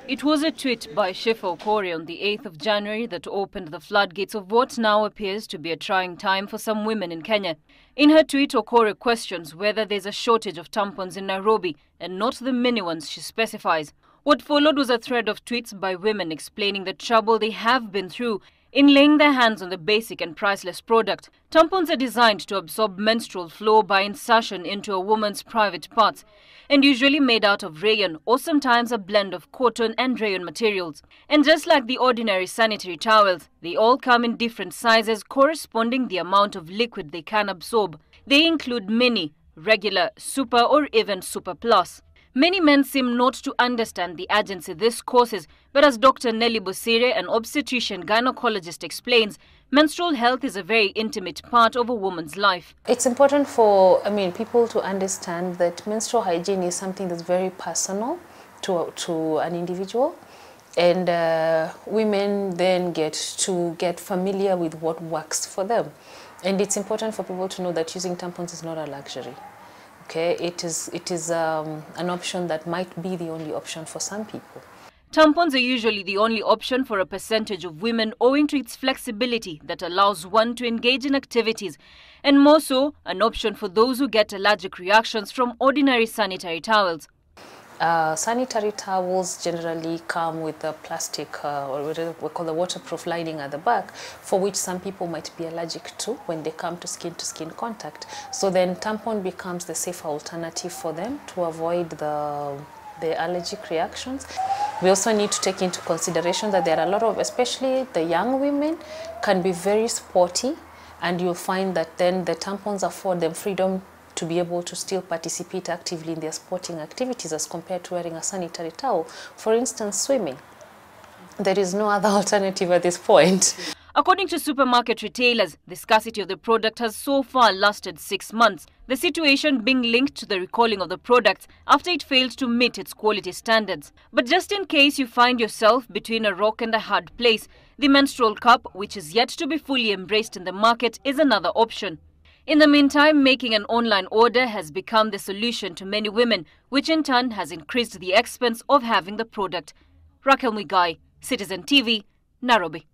It was a tweet by Shifa Okorie on the 8th of January that opened the floodgates of what now appears to be a trying time for some women in Kenya. In her tweet, Okorie questions whether there's a shortage of tampons in Nairobi and not the mini ones she specifies. What followed was a thread of tweets by women explaining the trouble they have been through in laying their hands on the basic and priceless product. Tampons are designed to absorb menstrual flow by insertion into a woman's private parts and usually made out of rayon or sometimes a blend of cotton and rayon materials. And just like the ordinary sanitary towels, they all come in different sizes corresponding the amount of liquid they can absorb. They include mini, regular, super or even super plus. Many men seem not to understand the urgency this causes, but as Dr. Nelly Bosire, an obstetrician gynecologist, explains, menstrual health is a very intimate part of a woman's life. It's important for people to understand that menstrual hygiene is something that's very personal to an individual, and women then get familiar with what works for them. And it's important for people to know that using tampons is not a luxury. Okay, it is an option that might be the only option for some people. Tampons are usually the only option for a percentage of women owing to its flexibility that allows one to engage in activities, and more so, an option for those who get allergic reactions from ordinary sanitary towels. Sanitary towels generally come with a plastic or what we call the waterproof lining at the back, for which some people might be allergic to when they come to skin contact. So then tampon becomes the safer alternative for them to avoid the allergic reactions. We also need to take into consideration that there are a lot of, especially the young women, can be very sporty, and you'll find that then the tampons afford them freedom to be able to still participate actively in their sporting activities as compared to wearing a sanitary towel. For instance, swimming. There is no other alternative at this point. According to supermarket retailers, the scarcity of the product has so far lasted 6 months, the situation being linked to the recalling of the product after it failed to meet its quality standards. But just in case you find yourself between a rock and a hard place, the menstrual cup, which is yet to be fully embraced in the market, is another option. In the meantime, making an online order has become the solution to many women, which in turn has increased the expense of having the product. Raquel Muigai, Citizen TV, Nairobi.